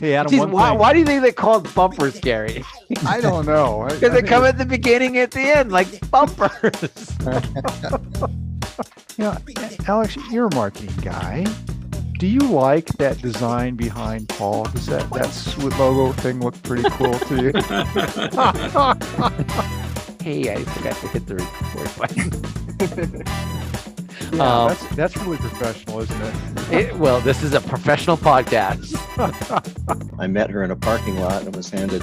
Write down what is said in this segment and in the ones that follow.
Hey, Adam, Geez, one why, thing. why do you think they're called bumpers, Gary? I don't know. Because they come at the beginning, at the end, like bumpers. Alex, you're a marketing guy. Do you like that design behind Paul? Does that sweet logo thing look pretty cool to you? Hey, I forgot to hit the record button. Yeah, that's really professional, isn't it? Well, this is a professional podcast. I met her in a parking lot and was handed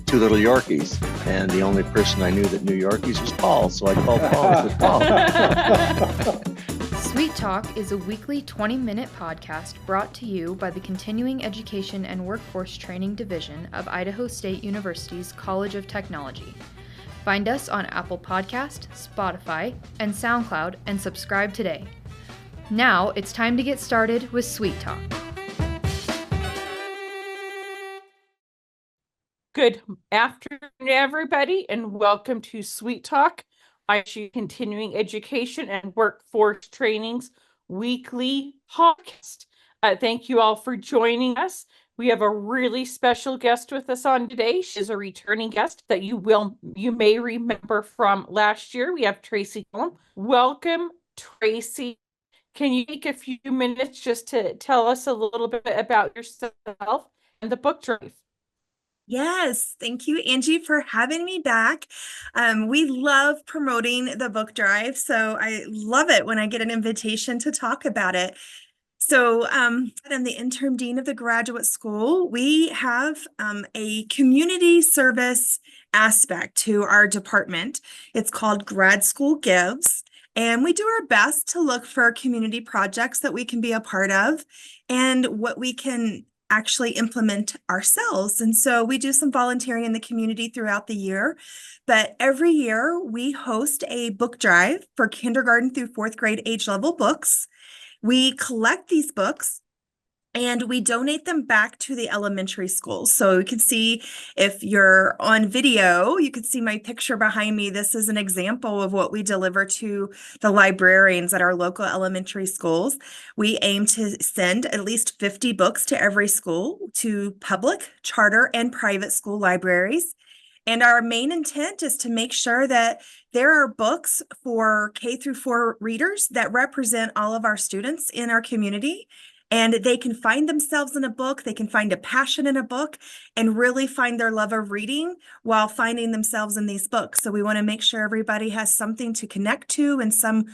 two little Yorkies. And the only person I knew that knew Yorkies was Paul. So I called Paul and said, Paul. Sweet Talk is a weekly 20-minute podcast brought to you by the Continuing Education and Workforce Training Division of Idaho State University's College of Technology. Find us on Apple Podcast, Spotify, and SoundCloud and subscribe today. Now it's time to get started with Sweet Talk. Good afternoon, everybody, and welcome to Sweet Talk, ISU Continuing Education and Workforce Training's weekly podcast. Thank you all for joining us. We have a really special guest with us on today. She's a returning guest that you may remember from last year. We have Tracy Cullum. Welcome, Tracy. Can you take a few minutes just to tell us a little bit about yourself and the book drive? Yes, thank you, Angie, for having me back. We love promoting the book drive, so I love it when I get an invitation to talk about it. So I'm the interim dean of the graduate school. We have a community service aspect to our department. It's called Grad School Gives, and we do our best to look for community projects that we can be a part of and what we can actually implement ourselves. And so we do some volunteering in the community throughout the year, but every year we host a book drive for kindergarten through fourth grade age level books. We collect these books and we donate them back to the elementary schools. So you can see, if you're on video, you can see my picture behind me. This is an example of what we deliver to the librarians at our local elementary schools. We aim to send at least 50 books to every school, to public, charter, and private school libraries. And our main intent is to make sure that there are books for K through 4 readers that represent all of our students in our community. And they can find themselves in a book, they can find a passion in a book, and really find their love of reading while finding themselves in these books. So we want to make sure everybody has something to connect to, and some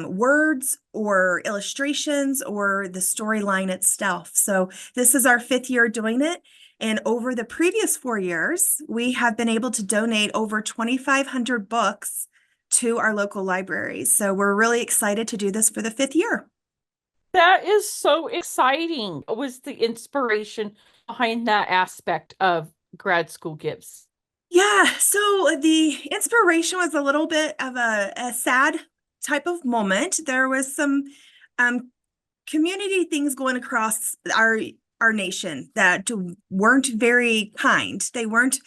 words or illustrations or the storyline itself. So this is our 5th year doing it. And over the previous 4 years, we have been able to donate over 2,500 books to our local libraries. So we're really excited to do this for the 5th year. That is so exciting. What was the inspiration behind that aspect of Grad School Gives? Yeah, so the inspiration was a little bit of a sad type of moment. There was some community things going across our nation that weren't very kind. They weren't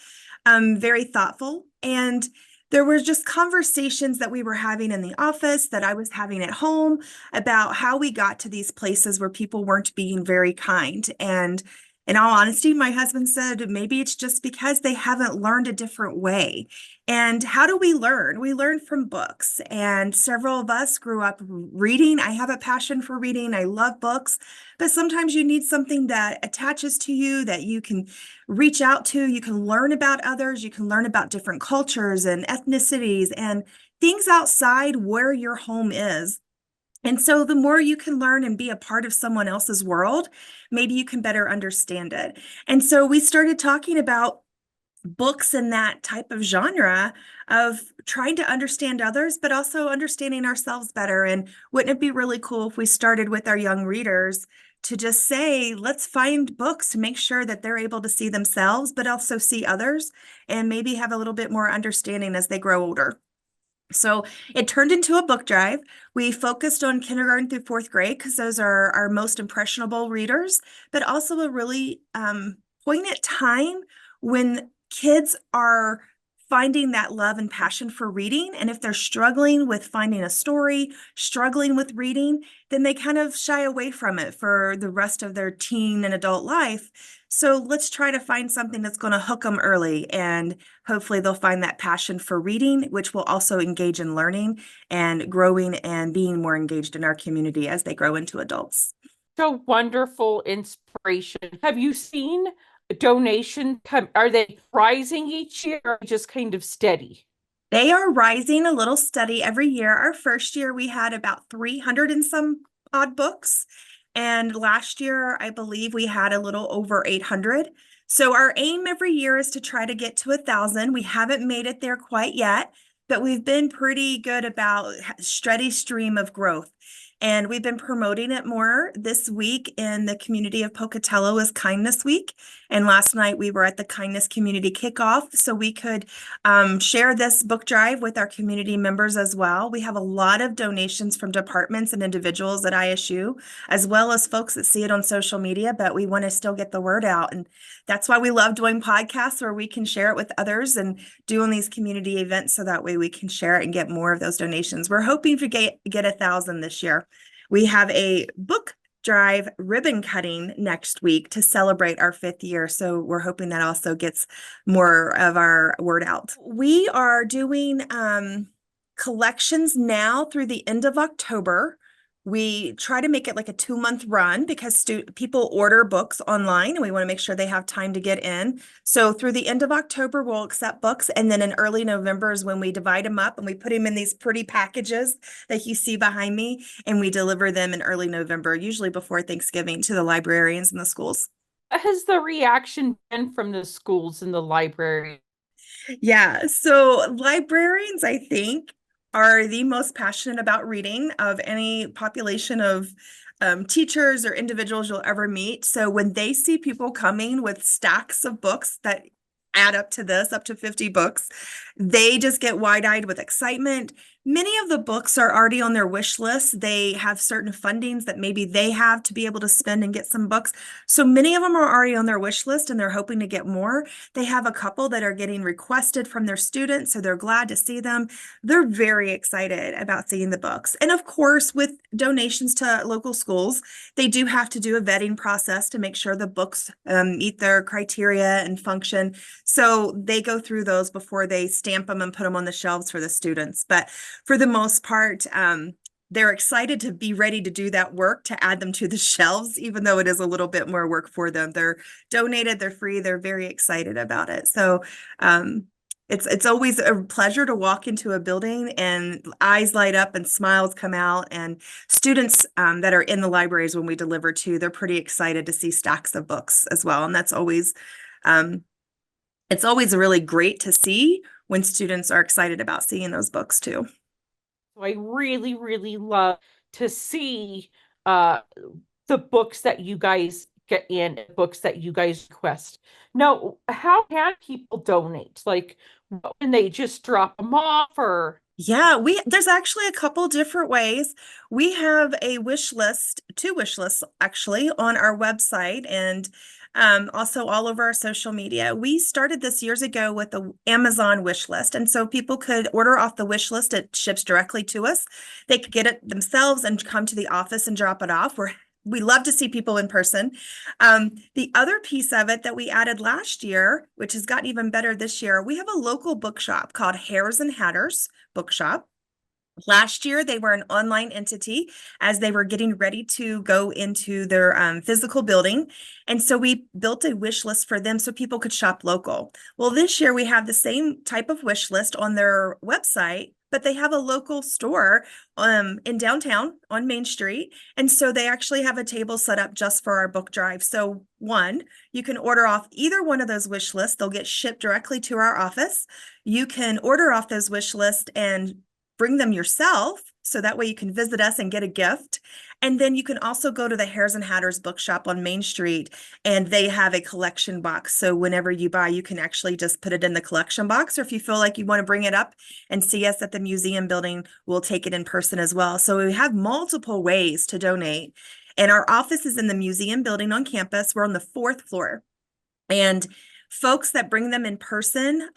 very thoughtful. And there were just conversations that we were having in the office, that I was having at home, about how we got to these places where people weren't being very kind. And in all honesty, my husband said, maybe it's just because they haven't learned a different way. And how do we learn? We learn from books. And several of us grew up reading. I have a passion for reading. I love books. But sometimes you need something that attaches to you, that you can reach out to. You can learn about others. You can learn about different cultures and ethnicities and things outside where your home is. And so the more you can learn and be a part of someone else's world, maybe you can better understand it. And so we started talking about books in that type of genre of trying to understand others, but also understanding ourselves better. And wouldn't it be really cool if we started with our young readers to just say, let's find books to make sure that they're able to see themselves, but also see others, and maybe have a little bit more understanding as they grow older. So it turned into a book drive. We focused on kindergarten through fourth grade because those are our most impressionable readers, but also a really poignant time when kids are finding that love and passion for reading. And if they're struggling with finding a story, struggling with reading, then they kind of shy away from it for the rest of their teen and adult life. So let's try to find something that's going to hook them early, and hopefully they'll find that passion for reading, which will also engage in learning and growing and being more engaged in our community as they grow into adults. So wonderful inspiration. Have you seen donations come? Are they rising each year or just kind of steady? They are rising a little steady every year. Our first year, we had about 300 and some odd books. And last year, I believe we had a little over 800. So our aim every year is to try to get to 1,000. We haven't made it there quite yet, but we've been pretty good about steady stream of growth. And we've been promoting it more. This week in the community of Pocatello is Kindness Week. And last night we were at the Kindness Community Kickoff, so we could share this book drive with our community members as well. We have a lot of donations from departments and individuals at ISU, as well as folks that see it on social media, but we want to still get the word out. And that's why we love doing podcasts where we can share it with others and doing these community events, so that way we can share it and get more of those donations. We're hoping to get 1,000 this year. We have a book drive ribbon cutting next week to celebrate our 5th year. So we're hoping that also gets more of our word out. We are doing collections now through the end of October. We try to make it like a 2-month run because people order books online and we want to make sure they have time to get in. So through the end of October, we'll accept books. And then in early November is when we divide them up and we put them in these pretty packages that you see behind me. And we deliver them in early November, usually before Thanksgiving, to the librarians and the schools. Has the reaction been from the schools and the library? Yeah, so librarians, I think, are the most passionate about reading of any population of teachers or individuals you'll ever meet. So when they see people coming with stacks of books that add up to this, up to 50 books, they just get wide-eyed with excitement. Many of the books are already on their wish list. They have certain fundings that maybe they have to be able to spend and get some books. So many of them are already on their wish list and they're hoping to get more. They have a couple that are getting requested from their students, so they're glad to see them. They're very excited about seeing the books. And of course, with donations to local schools, they do have to do a vetting process to make sure the books meet their criteria and function. So they go through those before they stamp them and put them on the shelves for the students. But for the most part, they're excited to be ready to do that work to add them to the shelves, even though it is a little bit more work for them. They're donated, they're free, they're very excited about it. So it's always a pleasure to walk into a building and eyes light up and smiles come out. And students that are in the libraries when we deliver to, they're pretty excited to see stacks of books as well. And that's always, it's always really great to see when students are excited about seeing those books too. So I really, really love to see the books that you guys get in, books that you guys request. Now, how can people donate? Like, when they just drop them off, or? Yeah, there's actually a couple different ways. We have a wish list, 2 wish lists actually on our website, and also all over our social media. We started this years ago with the Amazon wish list. And so people could order off the wish list. It ships directly to us. They could get it themselves and come to the office and drop it off. We love to see people in person. The other piece of it that we added last year, which has gotten even better this year, we have a local bookshop called Hares and Hatters Bookshop. Last year, they were an online entity as they were getting ready to go into their physical building. And so we built a wish list for them so people could shop local. Well, this year we have the same type of wish list on their website, but they have a local store in downtown on Main Street. And so they actually have a table set up just for our book drive. So one, you can order off either one of those wish lists. They'll get shipped directly to our office. You can order off those wish lists and bring them yourself, so that way you can visit us and get a gift. And then you can also go to the Hares and Hatters bookshop on Main Street, and they have a collection box. So whenever you buy, you can actually just put it in the collection box, or if you feel like you want to bring it up and see us at the museum building, we'll take it in person as well. So we have multiple ways to donate. And our office is in the museum building on campus. We're on the 4th floor. And folks that bring them in person,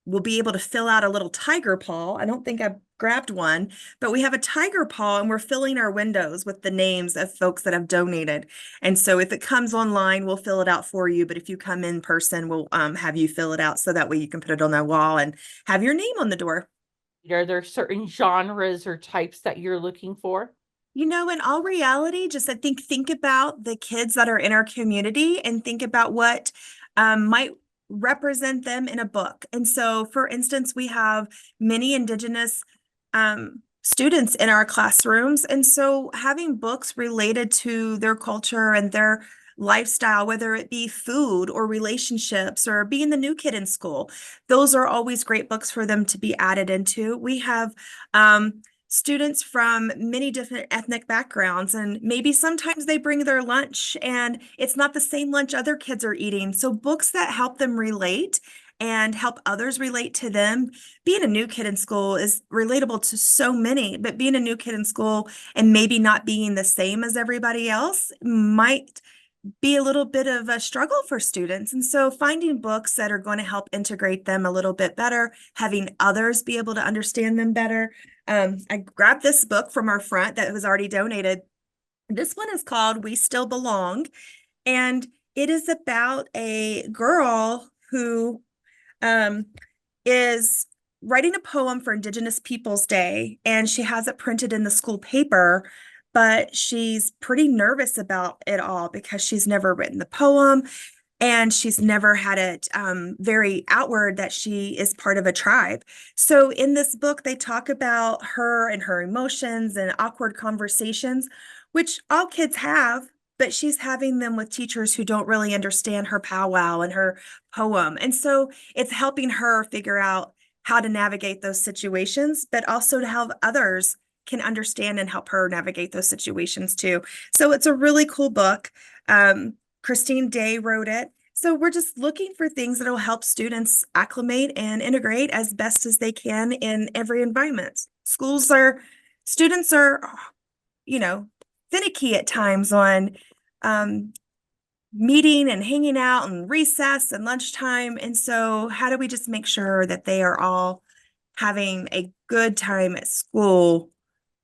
we'll be able to fill out a little tiger paw. I don't think I've grabbed one, but we have a tiger paw and we're filling our windows with the names of folks that have donated. And so if it comes online, we'll fill it out for you. But if you come in person, we'll have you fill it out so that way you can put it on the wall and have your name on the door. Are there certain genres or types that you're looking for? You know, in all reality, just I think about the kids that are in our community and think about what might represent them in a book. And so, for instance, we have many Indigenous students in our classrooms. And so having books related to their culture and their lifestyle, whether it be food or relationships or being the new kid in school, those are always great books for them to be added into. We have students from many different ethnic backgrounds, and maybe sometimes they bring their lunch and it's not the same lunch other kids are eating. So books that help them relate and help others relate to them. Being a new kid in school is relatable to so many, but being a new kid in school and maybe not being the same as everybody else might be a little bit of a struggle for students. And so finding books that are going to help integrate them a little bit better, having others be able to understand them better. I grabbed this book from our front that was already donated. This one is called We Still Belong. And it is about a girl who is writing a poem for Indigenous Peoples Day, and she has it printed in the school paper, but she's pretty nervous about it all because she's never written the poem and she's never had it very outward that she is part of a tribe. So in this book, they talk about her and her emotions and awkward conversations, which all kids have, but she's having them with teachers who don't really understand her powwow and her poem. And so it's helping her figure out how to navigate those situations, but also to help others can understand and help her navigate those situations too. So it's a really cool book. Christine Day wrote it. So we're just looking for things that will help students acclimate and integrate as best as they can in every environment. Students are, finicky at times on meeting and hanging out and recess and lunchtime. And so how do we just make sure that they are all having a good time at school,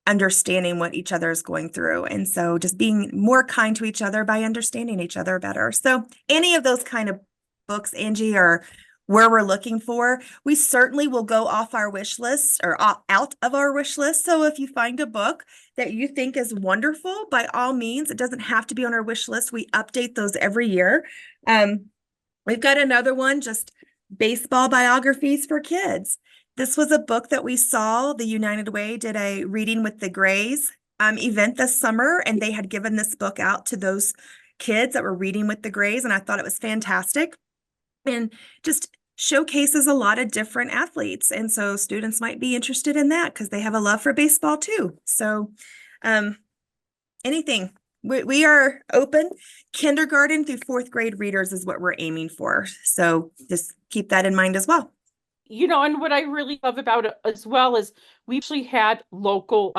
understanding what each other is going through? And so just being more kind to each other by understanding each other better. So any of those kind of books, Angie, are where we're looking for. We certainly will go off our wish list or out of our wish list. So if you find a book that you think is wonderful, by all means, it doesn't have to be on our wish list. We update those every year. We've got another one, just baseball biographies for kids. This was a book that we saw. The United Way did a Reading with the Grays event this summer, and they had given this book out to those kids that were reading with the Grays, and I thought it was fantastic. And just showcases a lot of different athletes. And so students might be interested in that because they have a love for baseball too. So anything. We are open. Kindergarten through fourth grade readers is what we're aiming for. So just keep that in mind as well. And what I really love about it as well is we actually had local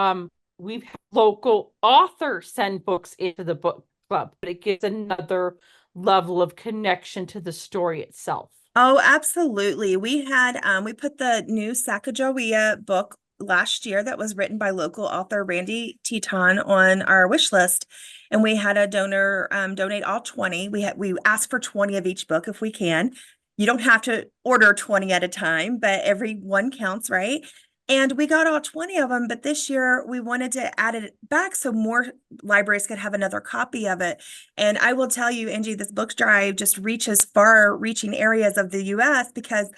authors send books into the book club, but it gives another level of connection to the story itself. Oh, absolutely. We put the new Sacagawea book last year that was written by local author Randy Teton on our wish list. And we had a donor donate all 20. We asked for 20 of each book if we can. You don't have to order 20 at a time, but every one counts, right? And we got all 20 of them, but this year we wanted to add it back so more libraries could have another copy of it. And I will tell you, Angie, this book drive just reaches far-reaching areas of the US because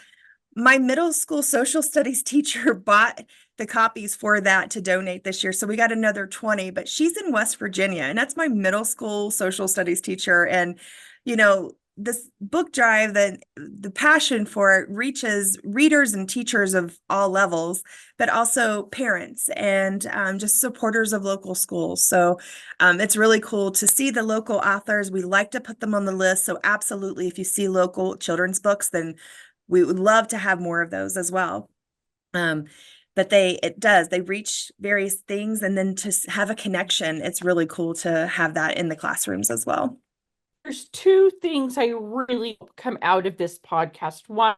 my middle school social studies teacher bought the copies for that to donate this year. So we got another 20, but she's in West Virginia, and that's my middle school social studies teacher. And, this book drive, the passion for it reaches readers and teachers of all levels, but also parents and just supporters of local schools. So it's really cool to see the local authors. We like to put them on the list. So absolutely, if you see local children's books, then we would love to have more of those as well. But they reach various things, and then to have a connection, it's really cool to have that in the classrooms as well. There's two things I really come out of this podcast. One,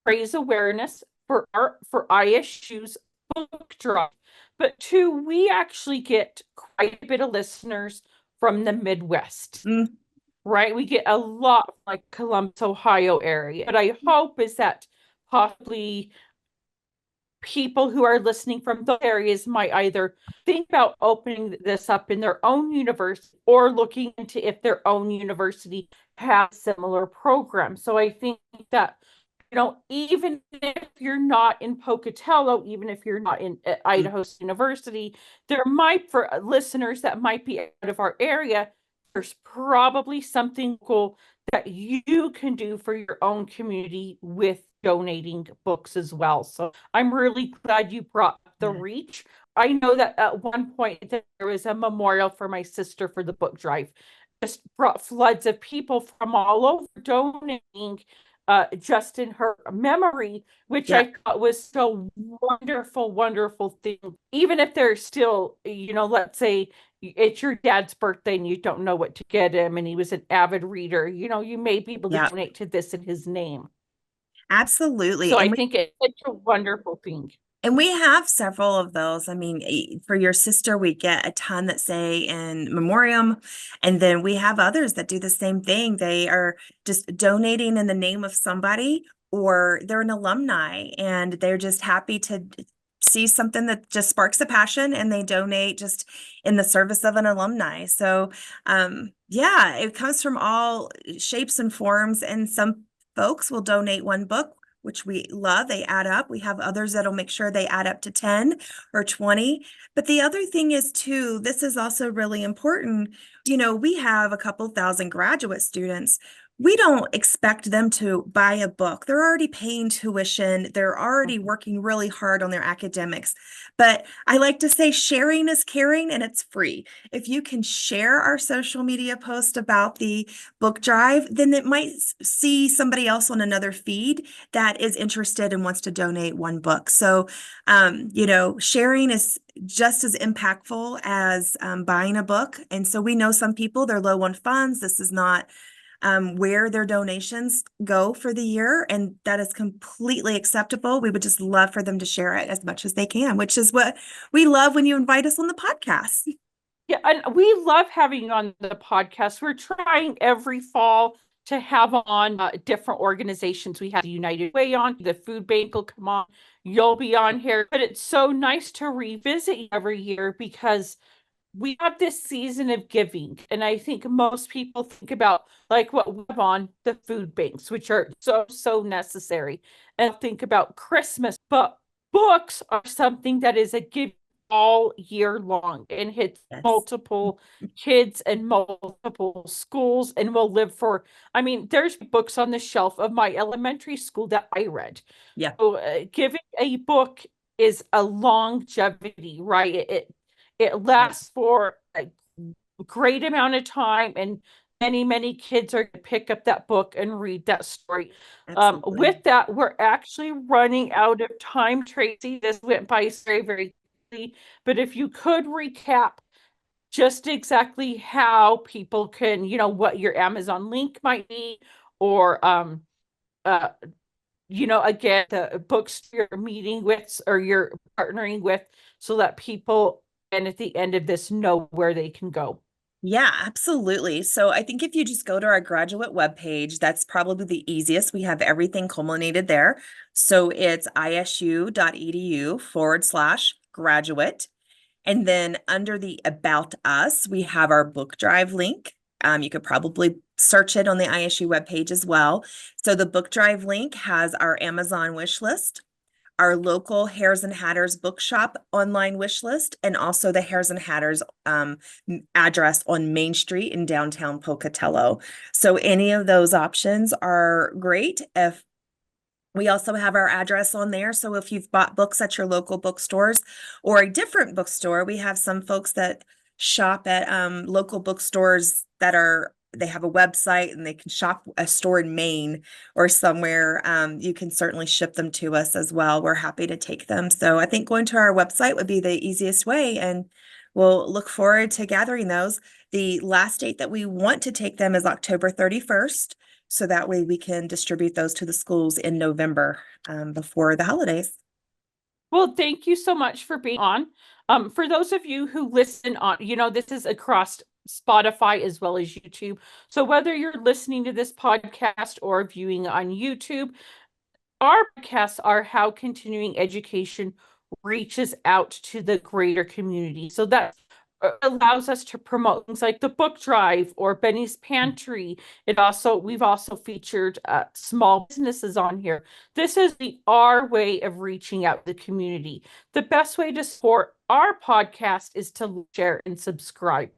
raise awareness for ISU's book drive. But two, we actually get quite a bit of listeners from the Midwest. Right? We get a lot from like Columbus, Ohio area. But I hope is that possibly people who are listening from those areas might either think about opening this up in their own university or looking into if their own university has similar programs. So I think that, even if you're not in Pocatello, even if you're not in Idaho State University, there might, for listeners that might be out of our area, there's probably something cool that you can do for your own community with donating books as well. So I'm really glad you brought the reach. I know that at one point there was a memorial for my sister for the book drive. Just brought floods of people from all over donating just in her memory, which I thought was so wonderful, wonderful thing. Even if they're still, let's say it's your dad's birthday and you don't know what to get him and he was an avid reader, you may be able to donate to this in his name. Absolutely. So I think it's such a wonderful thing. And we have several of those. I mean, for your sister, we get a ton that say in memoriam. And then we have others that do the same thing. They are just donating in the name of somebody, or they're an alumni and they're just happy to see something that just sparks a passion and they donate just in the service of an alumni. So yeah, it comes from all shapes and forms. And some folks will donate one book, which we love. They add up. We have others that'll make sure they add up to 10 or 20. But the other thing is too, this is also really important. We have a couple thousand graduate students. We don't expect them to buy a book. They're already paying tuition. They're already working really hard on their academics. But I like to say sharing is caring, and it's free. If you can share our social media post about the book drive, then it might see somebody else on another feed that is interested and wants to donate one book. So, sharing is just as impactful as buying a book. And so we know some people, they're low on funds. This is not where their donations go for the year, and that is completely acceptable. We would just love for them to share it as much as they can, which is what we love when you invite us on the podcast. Yeah, and we love having you on the podcast. We're trying every fall to have on different organizations. We have the United Way on, the food bank will come on, you'll be on here. But it's so nice to revisit every year because we have this season of giving, and I think most people think about like what we have on the food banks, which are so necessary, and think about Christmas. But books are something that is a gift all year long and hits multiple kids and multiple schools and will live for. I mean, there's books on the shelf of my elementary school that I read. Yeah. So giving a book is a longevity, right? It lasts for a great amount of time, and many kids are going to pick up that book and read that story. With that, we're actually running out of time, Tracy. This went by very quickly, but if you could recap just exactly how people can, what your Amazon link might be, or again, the books you're meeting with or you're partnering with, so that people and at the end of this know where they can go. Yeah, absolutely. So I think if you just go to our graduate webpage, that's probably the easiest. We have everything culminated there. So it's isu.edu/graduate. And then under the About Us, we have our book drive link. You could probably search it on the ISU webpage as well. So the book drive link has our Amazon wish list, our local Hares and Hatters bookshop online wish list, and also the Hares and Hatters address on Main Street in downtown Pocatello. So any of those options are great. If we also have our address on there. So if you've bought books at your local bookstores or a different bookstore, we have some folks that shop at local bookstores they have a website and they can shop a store in Maine or somewhere. You can certainly ship them to us as well. We're happy to take them. So I think going to our website would be the easiest way, and we'll look forward to gathering those. The last date that we want to take them is October 31st. so that way we can distribute those to the schools in November, before the holidays. Well, thank you so much for being on. For those of you who listen on, this is across Spotify as well as YouTube. So whether you're listening to this podcast or viewing on YouTube, our podcasts are how continuing education reaches out to the greater community. So that allows us to promote things like the book drive or Benny's Pantry. We've also featured small businesses on here. This is our way of reaching out to the community. The best way to support our podcast is to share and subscribe.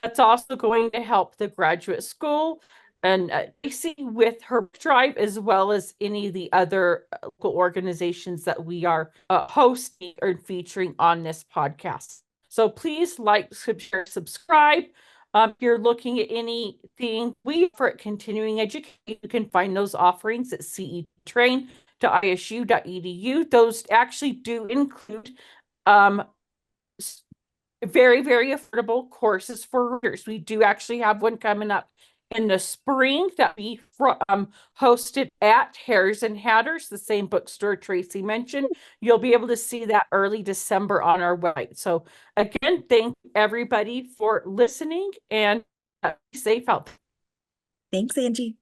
That's also going to help the graduate school and Tracy with her drive, as well as any of the other local organizations that we are hosting or featuring on this podcast. So please like, share, subscribe. If you're looking at anything we offer at continuing education, you can find those offerings at cetrain.isu.edu. Those actually do include very, very affordable courses for readers. We do actually have one coming up in the spring that we hosted at Hares and Hatters, the same bookstore Tracy mentioned. You'll be able to see that early December on our website. So again, thank everybody for listening, and be safe out there. Thanks, Angie.